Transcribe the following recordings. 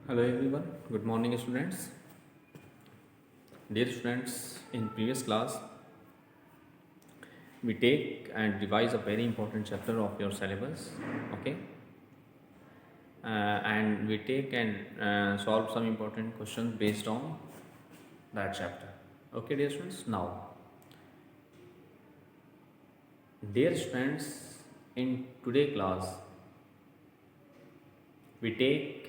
Hello everyone, good morning students. Dear students, in previous class we take and revise a very important chapter of your syllabus, okay? And we take and solve some important questions based on that chapter. Okay, dear students. Now, dear students, in today class we take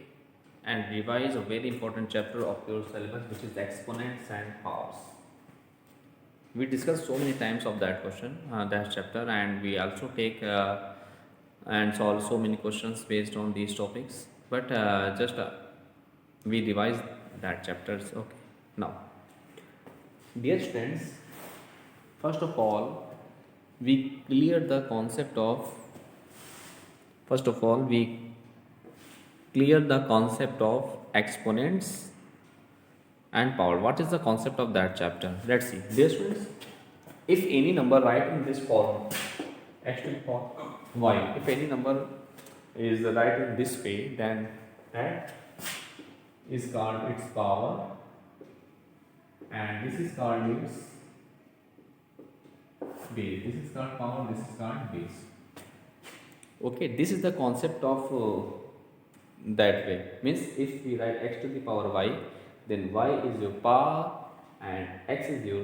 and revise a very important chapter of your syllabus, which is exponents and powers. We discussed so many times of that question, that chapter, and we also take and solve so many questions based on these topics. But just we revise that chapters. Okay. Now, dear students, first of all, we clear the concept of. First of all, we clear the concept of exponents and power. What is the concept of that chapter? Let's see. Dear students, if any number write in this form, x to the power y, if any number is write in this way, then that is called its power, and this is called its base. This is called power, this is called base. Okay, this is the concept of that way. Means if we write x to the power y, then y is your power and x is your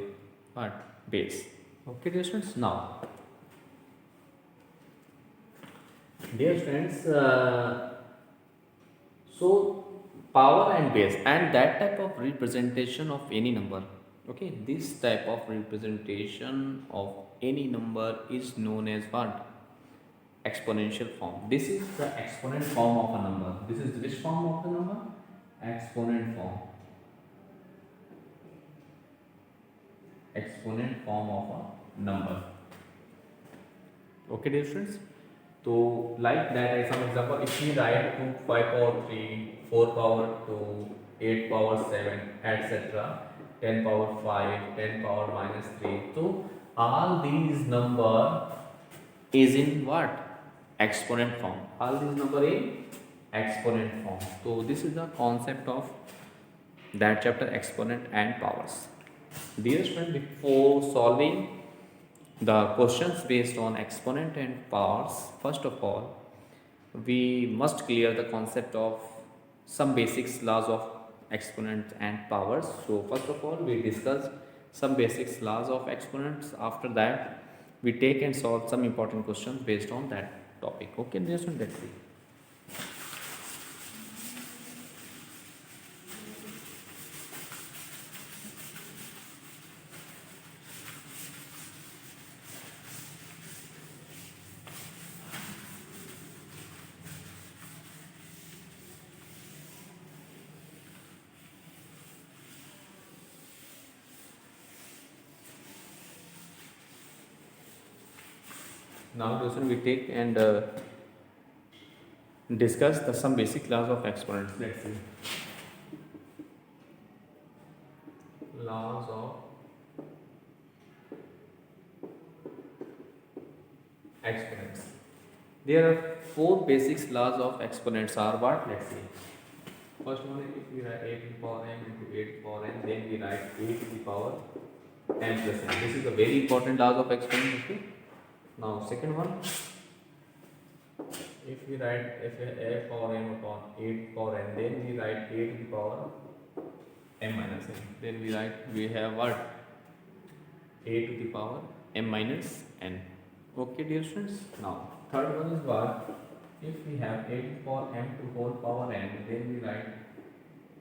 what? Base. Okay, dear students. Now, dear friends, so power and base and that type of representation of any number. Okay, this type of representation of any number is known as what? Exponential form. This is the exponent form of a number. This is which form of the number? Exponent form. Exponent form of a number. Okay, dear friends. So, like that, as some example, if we write 2 5 power 3, 4 power 2, 8 power 7, etc., 10 power 5, 10 power minus 3. So, all these number is in what? Exponent form. All these number in exponent form. So, this is the concept of that chapter, exponent and powers. Dear student, before solving the questions based on exponent and powers, first of all, we must clear the concept of some basics laws of exponents and powers. So first of all, we discuss some basics laws of exponents. After that, we take and solve some important questions based on that topic. Okay, just let's see. Now, listen, we take and discuss some basic laws of exponents. Let's see. Laws of exponents. There are four basic laws of exponents are what? Let's see. First one is if we write a to the power m into a to the power n, then we write a to the power m plus n. This is a very important laws of exponents. Okay. Now second one, if we write if a power m upon a to the power n, then we write a to the power m minus n. Then we have what? A to the power m minus n. Okay, dear students. Now third one is what? If we have a to the power m to whole power n, then we write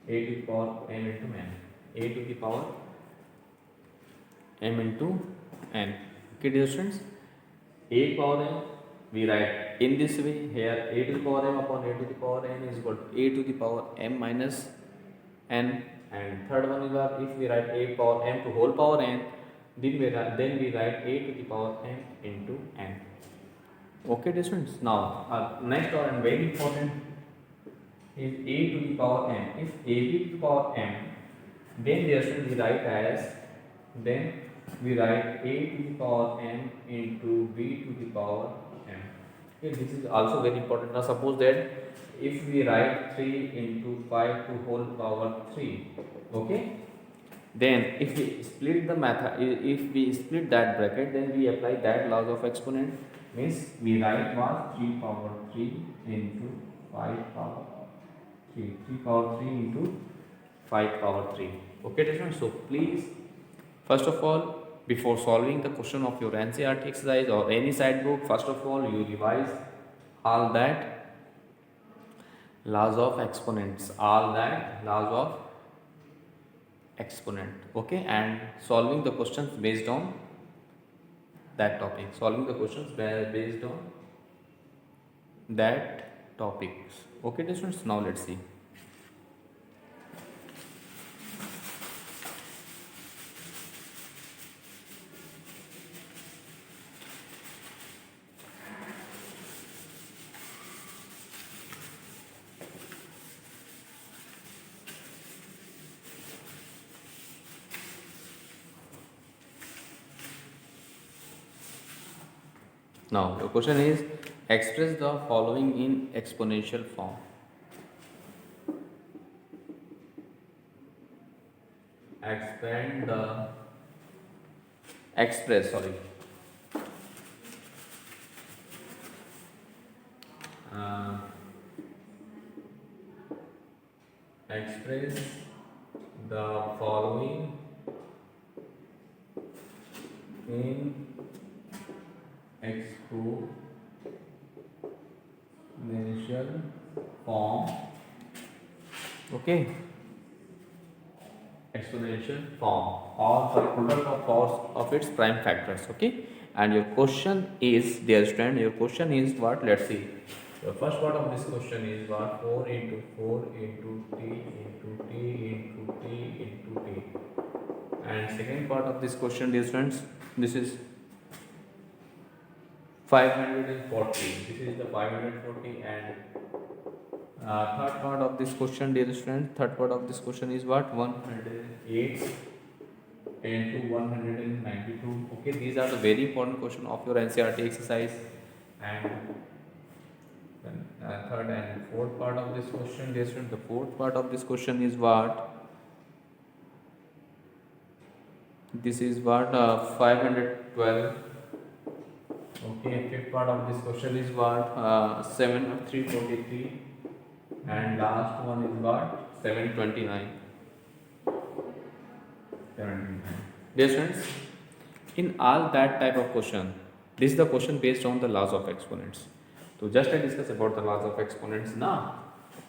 a to the power m into n. A to the power m into n. Okay, dear students. A power m we write in this way. Here a to the power m upon a to the power n is equal to a to the power m minus n. And third one is what? If we write a power m to whole power n, then we write a to the power m into n. Okay, dear students. Now, next or and very important is a to the power m. If a to the power m, then dear students we write as a to the power m into b to the power m. Okay, this is also very important. Now, suppose that if we write 3 into 5 to whole power 3, okay, then if we split the method, if we split that bracket, then we apply that laws of exponent, means we write was 3 power 3 into 5 power 3, 3 power 3 into 5 power 3. Okay, students, so please, first of all, before solving the question of your NCERT exercise or any side book, first of all you revise all that laws of exponents, all that laws of exponent, okay, and solving the questions based on that topic, solving the questions based on that topics. Okay, students, now let's see. Now the question is, express the following in exponential form. Expand the express, sorry, express the following in exponential form, okay, exponential form, or the product of its prime factors, okay. And your question is, dear student, your question is what? Let's see. The first part of this question is what? 4 into 4 into t into t into t into t. And second part of this question, dear students, this is 540. This is the 540. And third part of this question, dear students, third part of this question is what? 108 into 192. Okay, these are the very important question of your NCERT exercise. And third and fourth part of this question, dear students, the fourth part of this question is what? This is what? 512. Okay, fifth part of this question is what? 343. And last one is what? 729. Dear students, in all that type of question, this is the question based on the laws of exponents. So just I discuss about the laws of exponents now.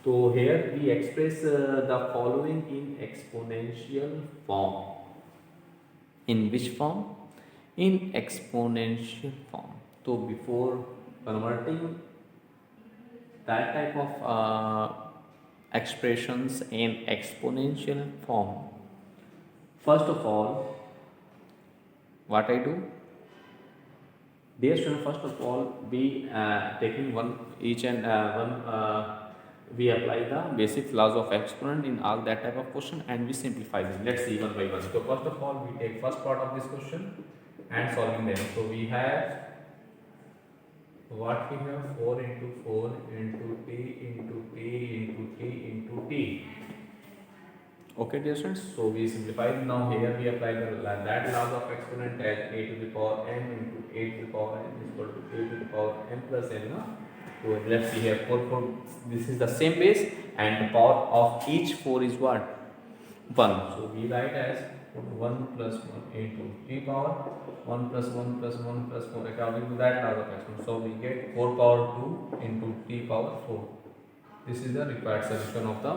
So here we express the following in exponential form. In which form? In exponential form. So before converting that type of expressions in exponential form, first of all, what I do, dear student, first of all, we taking one each and we apply the basic laws of exponent in all that type of question, and we simplify them. Let's see one by one. So first of all, we take first part of this question and solving them. So we have what? We have 4 into 4 into t into t into t into t. Okay, dear students, so we simplify now. Here we apply that laws of exponent as a to the power n into a to the power n is equal to a to the power n plus n. No? So let's see here, 4, this is the same base, and the power of each 4 is what? 1. So we write as 1 plus 1 into t power 1 plus 1 plus 1 plus 4 according to that law of exponent. So we get 4 power 2 into t power 4. This is the required solution of the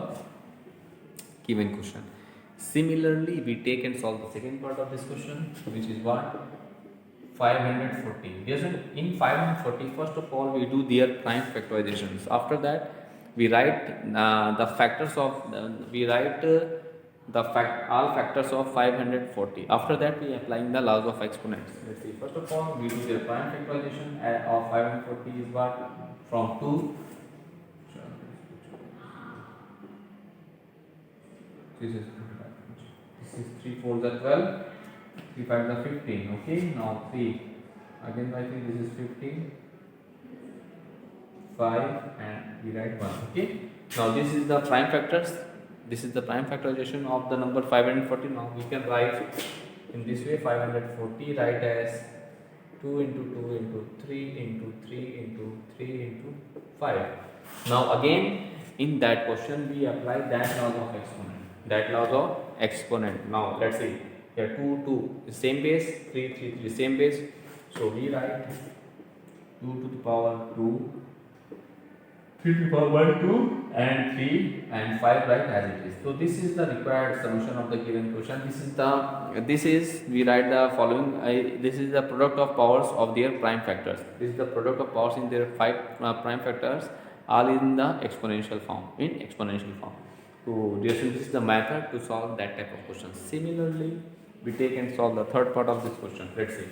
given question. Similarly, we take and solve the second part of this question, which is what? 540. Yes, in 540, first of all, we do their prime factorizations. After that, we write the factors of all factors of 540. After that, we applying the laws of exponents. Let's see. First of all, we do their prime factorization of 540 is what? From 2. This is 3 4s are 12, 3 5s are 15. Okay, now 3 again by 3, this is 15, 5 and we write 1. Okay, now this is the prime factors, this is the prime factorization of the number 540. Now we can write in this way: 540 write as 2 into 2 into 3 into 3 into 3 into 5. Now again in that question we apply that laws of exponent, that laws of exponent. Now let's see here, 2 2 is same base, 3 3 3 same base, so we write 2 to the power 2, 3 to the power 2 and 3 and 5 right as it is. So this is the required solution of the given question. This is we write the following. This is the product of powers of their prime factors. This is the product of powers in their 5 prime factors, all in the exponential form, in exponential form. So dear students, this is the method to solve that type of question. Similarly, we take and solve the third part of this question. Let's see.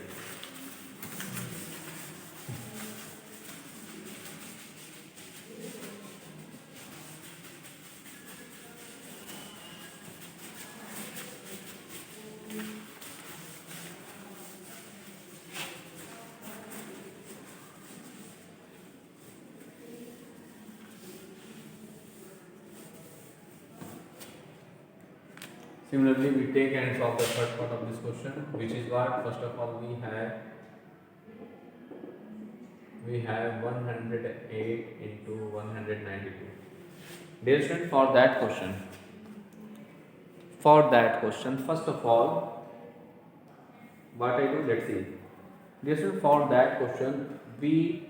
Similarly, we take and solve the third part of this question, which is what? First of all, we have 108 into 192. Dear student, for that question, first of all, what I do, let's see. Dear student, for that question, we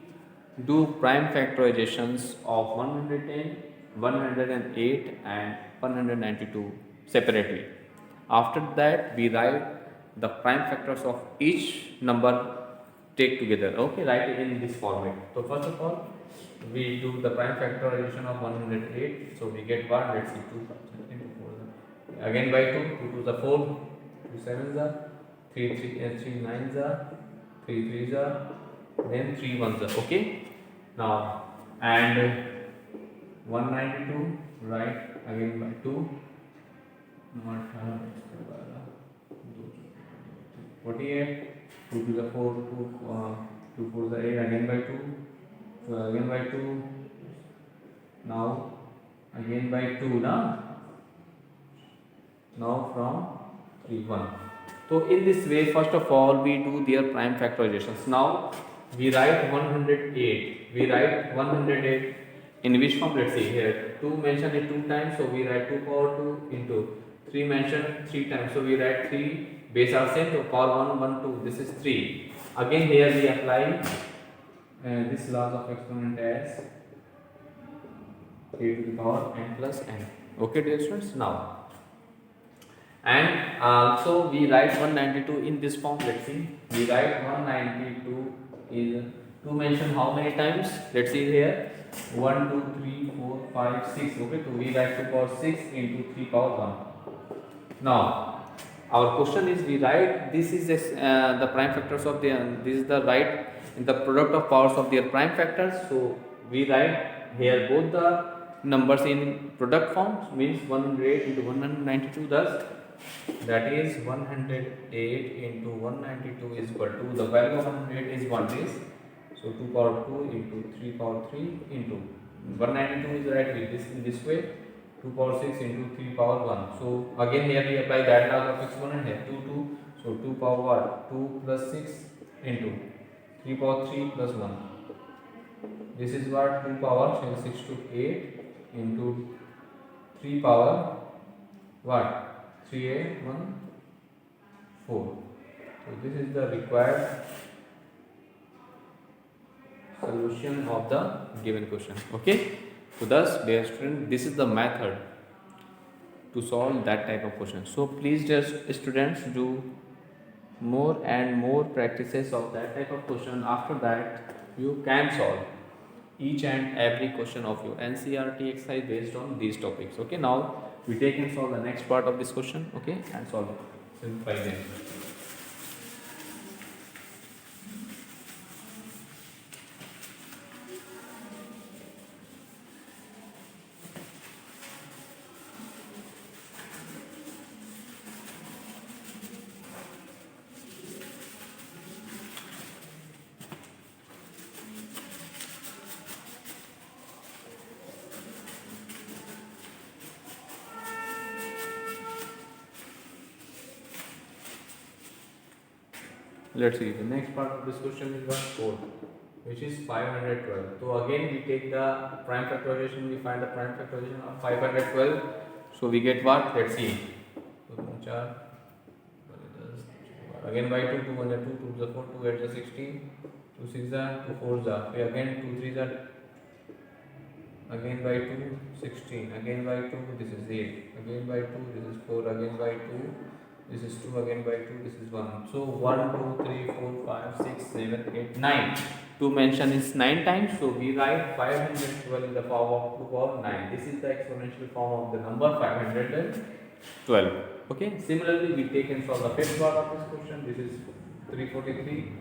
do prime factorizations of 110, 108 and 192 separately. After that, we write the prime factors of each number take together. Okay, write it in this format. So first of all, we do the prime factorization of 108. So we get what? Let's see, 2 again by 2, 2 to the 4, 2 7s are 3 3 9s are 3 3s are, then 3 1s are. Okay, now and 192 right again by 2, 48, 2 to the 4, 2 4 the 8 again by 2, so again by 2, now again by 2 now from 3 1. So in this way, first of all, we do their prime factorizations. Now we write 108. We write 108 in which form? Let's see here. 2 mentioned it 2 times, so we write 2 power 2 into 3 mentioned 3 times, so we write 3 base are same, so power 1 1 2. This is 3. Again here we apply this laws of exponent as a to the power n plus n. Okay, dear students. Now and also we write 192 in this form. Let's see, we write 192 is 2 mentioned how many times? Let's see here, 1 2 3 4 5 6. Okay, so we write 2 power 6 into 3 power 1. Now our question is, we write this is the prime factors of the this is the right in the product of powers of their prime factors. So we write here both the numbers in product form, means 108 into 192, thus that is 108 into 192 is equal to, the value of 108 is 1 is, so 2 power 2 into 3 power 3 into 192 is right with this in this way, 2 power 6 into 3 power 1. So again here we apply that law of exponent here, 2 2, so 2 power what? 2 plus 6 into 3 power 3 plus 1. This is what? 2 power 6 to 8 into 3 power what? 3 8 1 4. So this is the required solution of the given question. Okay, so thus dear student, this is the method to solve that type of question. So please just students do more and more practices of that type of question. After that you can solve each and every question of your NCERT exercise based on these topics. Okay, now we take and solve the next part of this question. Okay, and solve it. Simplify them. Let's see. The next part of this question is what 4, which is 512. So again we take the prime factorization. We find the prime factorization of 512. So we get what? Let's see. So again by 2, 2 1 2, 2 to the 4, 2 8 the 16, 2 6 the 2 4 the. Again 2 3 the. Again by 2 16. Again by 2 this is 8. Again by 2 this is 4. Again by 2. This is 2, again by 2, this is 1. So 1, 2, 3, 4, 5, 6, 7, 8, 9. 2 mention is 9 times, so we write 512 in the form of 2 power 9. This is the exponential form of the number 512. Okay, similarly we take and solve the fifth part of this question. This is 343.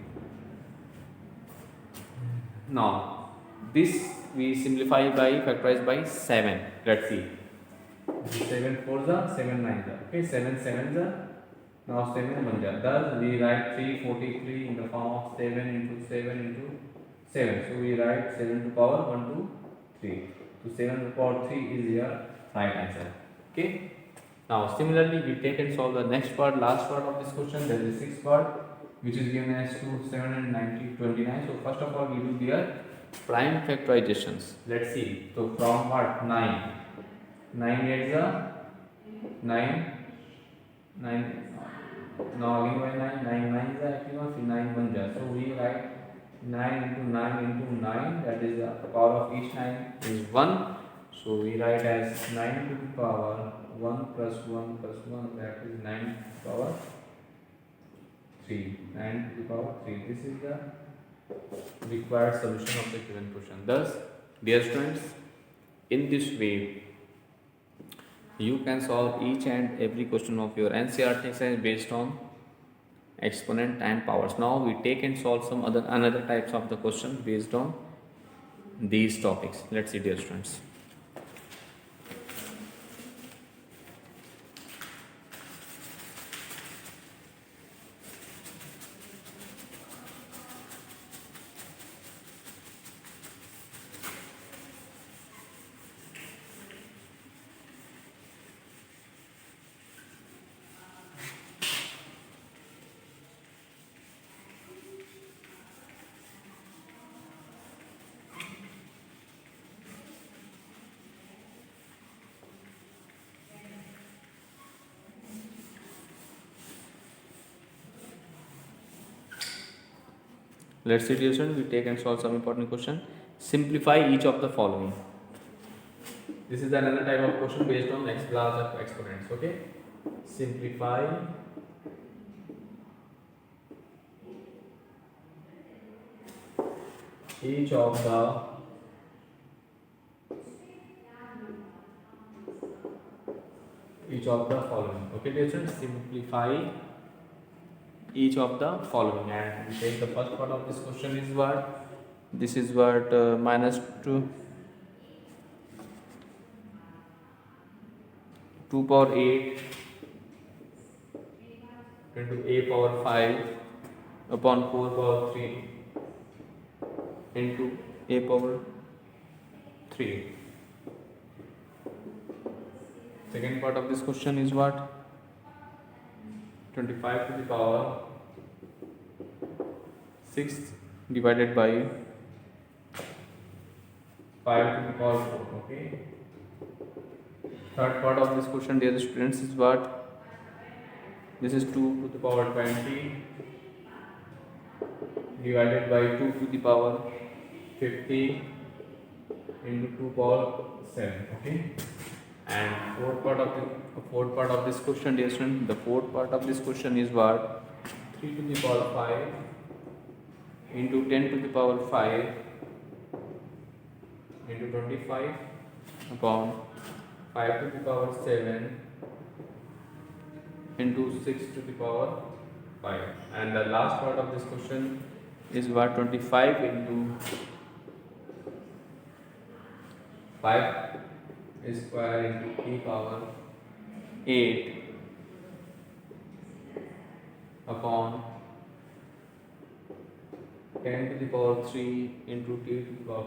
Now, this we simplify by factorize by 7. Let's see. 7 4 the 7 9 the. Okay, 7 7 the. Now 7 1 ja. Thus we write 343 in the form of 7 into 7 into 7. So we write 7 to power 1 to 3. So 7 to power 3 is your right answer. Okay. Now similarly we take and solve the next part, last part of this question. That is the sixth part, which is given as 2 790 29. So first of all we do their prime factorizations. Let's see. So from what? 9. 9 8 is 9. 9. Now again by 9, 9 9 is actually 9 1 ja. So we write 9 into 9 into 9, that is the power of each 9 is 1. So we write as 9 to the power 1 plus 1 plus 1, that is 9 to the power 3. 9 to the power 3. This is the required solution of the given question. Thus, dear students, in this way you can solve each and every question of your NCERT exercise based on exponent and powers. Now we take and solve some another types of the question based on these topics. Let's see, dear students. Let's see, dear students, we take and solve some important question. Simplify each of the following. This is another type of question based on next class of exponents. Okay, simplify each of the following. Okay, dear students, simplify each of the following, and we take the first part of this question is what? This is what minus 2 power 8 into a power 5 upon 4 power 3 into a power 3. Second part of this question is what? 25 to the power 6 divided by 5 to the power 4. Okay. Third part of this question, dear students, is what? This is 2 to the power 20 divided by 2 to the power 50 into 2 power 7. Okay. And fourth part of this question, dear students, the fourth part of this question is what? 3 to the power 5 into 10 to the power 5 into 25 upon 5 to the power 7 into 6 to the power 5. And the last part of this question is what? 25 into 5 square into e power 8 upon 10 to the power 3 into t to the power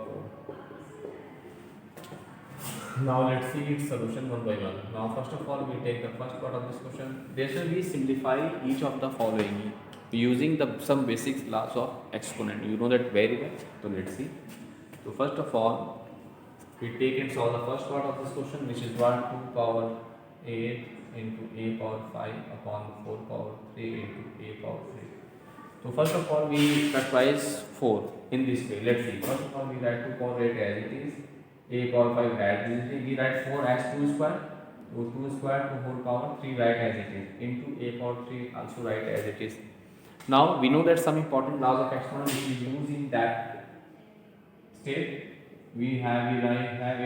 4. Now let's see its solution one by one. Now first of all we take the first part of this question. There shall we simplify each of the following using the some basic laws of exponent. You know that very well. So let's see. So first of all we take and solve the first part of this question, which is 1 2 power 8 into a power 5 upon 4 power 3 into a power 3. So first of all we factorize 4 in this way. Let's see. First of all we write 2 power 8 as it is. A power 5 as it is. We write 4 as 2 square. So 2 square to whole power 3 write as it is. Into a power 3 also write as it is. Now we know that some important laws of exponent which we use in that step. We have a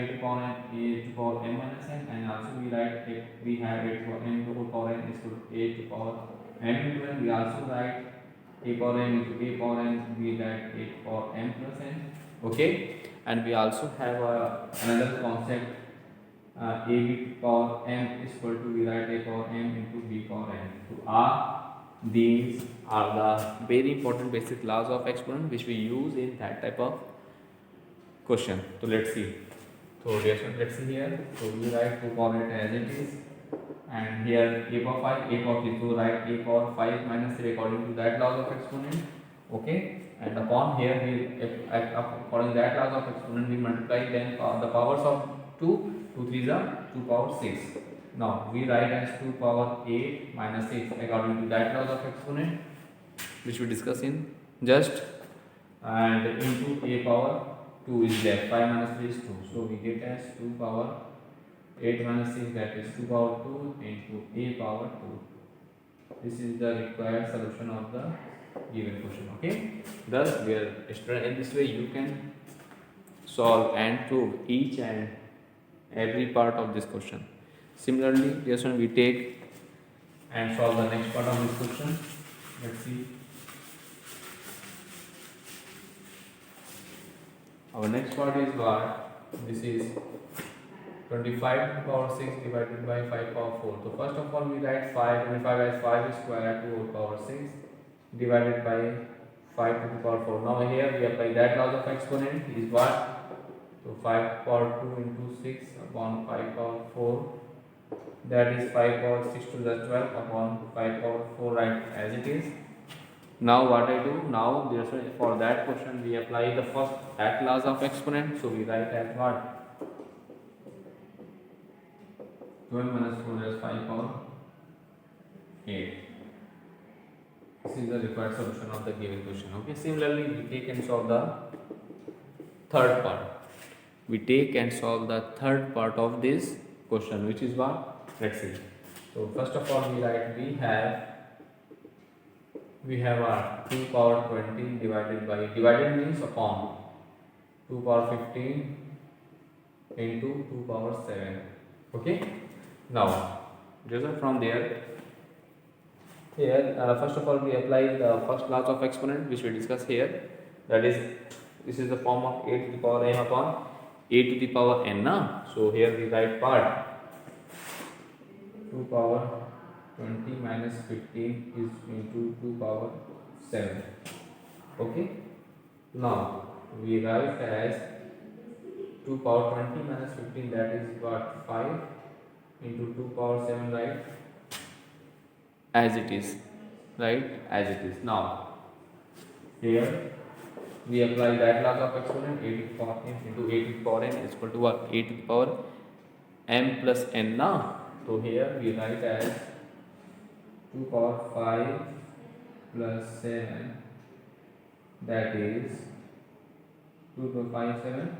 to power n a to power m minus n, and also we write we have a to power m to power n is equal to a to power m into n. We also write a power n into a power n. We write a to power m plus n. Okay, and we also have another concept a b to power m is equal to we write a power m into b power n. So these are the very important basic laws of exponent which we use in that type of question. So let's see. So let's see here. So we write 2 power 8 as it is, and here a power 5, a power 3. So write a power 5 minus 3 according to that laws of exponent. Okay, and upon here we according to that laws of exponent we multiply then the powers of 2. 2 3s are 2 power 6. Now we write as 2 power 8 minus 6 according to that laws of exponent which we discuss in just, and into a power 2 is there. 5 minus 3 is 2. So we get as 2 power 8 minus 6, that is 2 power 2 into a power 2. This is the required solution of the given question. Okay. Thus, we are in this way you can solve and prove each and every part of this question. Similarly, this one we take and solve the next part of this question. Let's see. Our next part is what? This is 25 to the power 6 divided by 5 power 4. So first of all we write 25 as 5 square to the power 6 divided by 5 to the power 4. Now here we apply that laws of exponent is what? So 5 power 2 into 6 upon 5 power 4, that is 5 power 6 to the 12 upon 5 power 4, right as it is. Now what I do, now for that question we apply the first that laws of exponent. So we write as what? 12 minus 4 is 5 power 8. This is the required solution of the given question. Okay. Similarly, we take and solve the third part. We take and solve the third part of this question, which is what? Let's see. So first of all we write we have our 2 power 20 divided means upon 2 power 15 into 2 power 7. Okay. Now result from there. Here first of all we apply the first laws of exponent which we discuss here, that is this is the form of a to the power m upon a to the power n. So here we write part 2 power 20 minus 15 is into 2 power 7. Okay. Now we write as 2 power 20 minus 15, that is what? 5 into 2 power 7, right as it is, right as it is. Now here we apply that laws of exponent a to the power n into a to the power n is equal to what? A to the power m plus n. Now so here we write as 2 power 5 plus 7, that is 2 to 5 7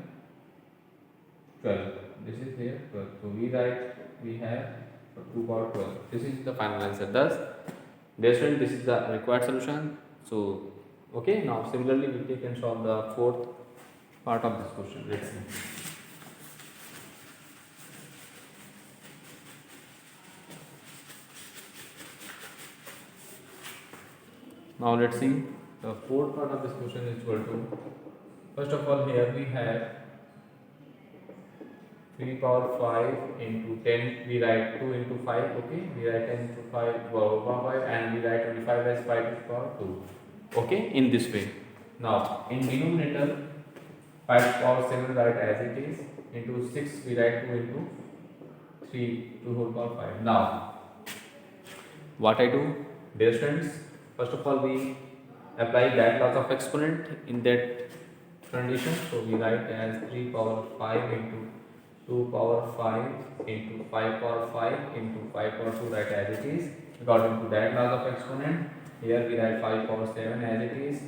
12. This is here 12. So we write we have 2 power 12. This is the final answer. Thus this is the required solution. So okay, now similarly we take and solve the fourth part of this question. Let's see. Now let's see the fourth part of this question is equal to, first of all here we have 3 power 5 into 10, we write 2 into 5, okay, we write 10 into 5 power 5 and we write 25 as 5 to the power 2, okay, in this way. Now in denominator 5 power 7 write as it is, into 6 we write 2 into 3 to whole power 5. Now what I do, dear students, first of all we apply that laws of exponent in that condition. So we write as 3 power 5 into 2 power 5 into 5 power 5 into 5 power 2, write as it is according to that laws of exponent. Here we write 5 power 7 as it is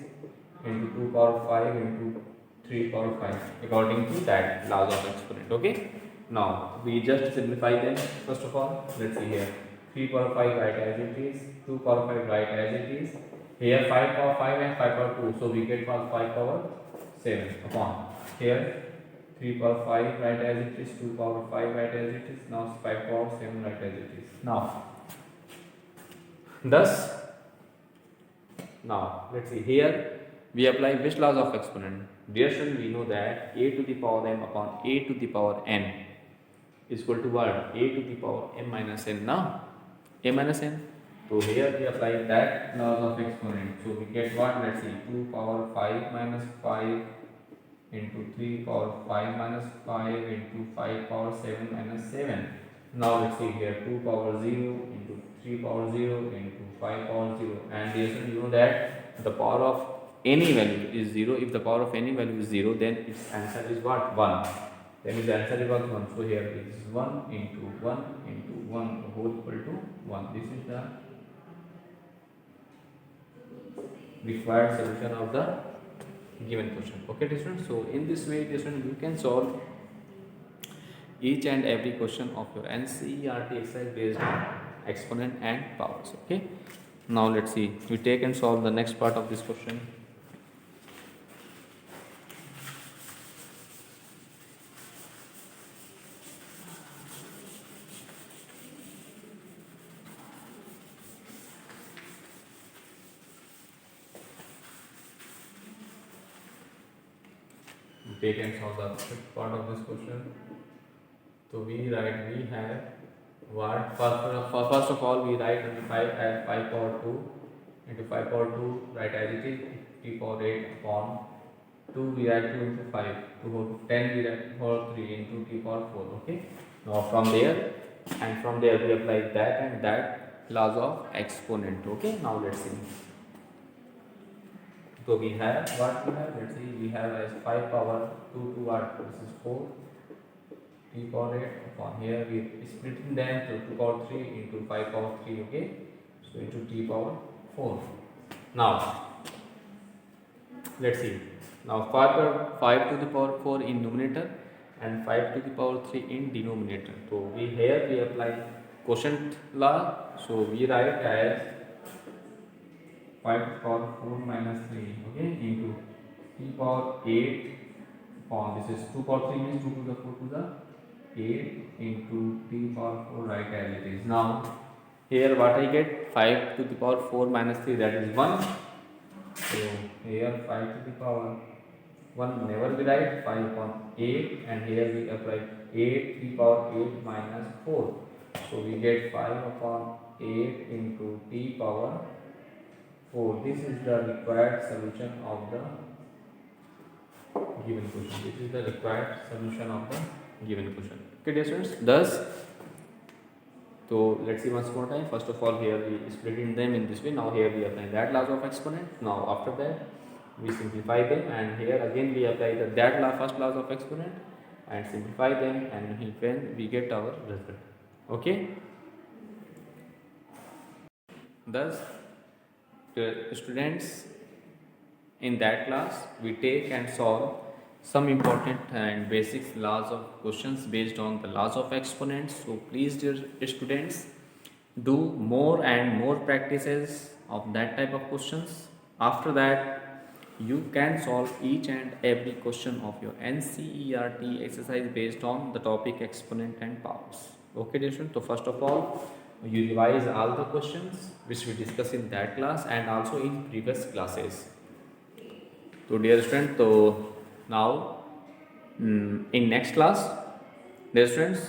into 2 power 5 into 3 power 5 according to that laws of exponent. Okay, now we just simplify them. First of all, let's see here, 3 power 5 write as it is, 2 power 5 write as it is, here 5 power 5 and 5 power 2, so we get 5 power 7 upon here 3 power 5 write as it is, 2 power 5 write as it is, now 5 power 7 write as it is. Now let's see here we apply which laws of exponent. Dear student, we know that a to the power m upon a to the power n is equal to what? A to the power m minus n. Now a minus n. So here we apply that laws of exponent. So we get what? Let's see, 2 power 5 minus 5 into 3 power 5 minus 5 into 5 power 7 minus 7. Now let's see here, 2 power 0 into 3 power 0 into 5 power 0. And yes, you know that the power of any value is 0. If the power of any value is 0, then its answer is what? 1. Then its answer is 1. So here it is 1 into 1 into 1 whole equal to 1. This is the required solution of the given question. Okay, students. So in this way, students, you can solve each and every question of your NCERT exercise based on exponent and powers. Okay. Now let's see. We take and solve the next part of this question. Take and solve the fifth part of this question. So we have what? First of all, we write 5 as 5 power 2 into 5 power 2, write as it is, 3 power 8 upon 2, we write 2 into 5, 2 whole 10 we write power 3 into t power 4. Okay. Now from there we apply that and that laws of exponent. Okay. Now let's see. So we have what we have, let's see, we have as 5 power 2 to what, this is 4 t power 8 upon here we splitting them to 2 power 3 into 5 power 3, okay, so into t power 4. Now let's see, now 5 to the power 4 in numerator and 5 to the power 3 in denominator. So we apply quotient law, so we write as 5 to the power 4 minus 3, okay, into t power 8 upon, this is 2 power 3 means 2 to the 4 to the 8 into t power 4, right as it is. Now here what I get, 5 to the power 4 minus 3, that is 1. So here 5 to the power 1 never we write, 5 upon 8, and here we apply 8 t power 8 minus 4. So we get 5 upon 8 into t power 4. This is the required solution of the given question. This is the required solution of the given question. Okay, dear students. Thus, so let's see once more time. First of all, here we split in them in this way. Now here we apply that laws of exponent. Now after that, we simplify them, and here again we apply that first laws of exponent and simplify them, and when we get our result. Okay. Thus, students, in that class we take and solve some important and basic laws of questions based on the laws of exponents. So please, dear students, do more and more practices of that type of questions. After that, you can solve each and every question of your NCERT exercise based on the topic exponent and powers. Okay, dear students. So first of all, you revise all the questions which we discussed in that class and also in previous classes. So dear students, so now in next class, dear students,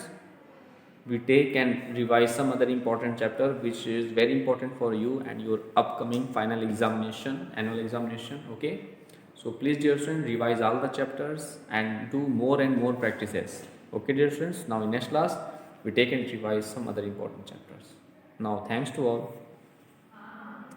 we take and revise some other important chapter which is very important for you and your upcoming final examination, annual examination. Okay, So please dear students, revise all the chapters and do more and more practices. Okay dear students, now in next class we take and revise some other important chapters. Now thanks to all.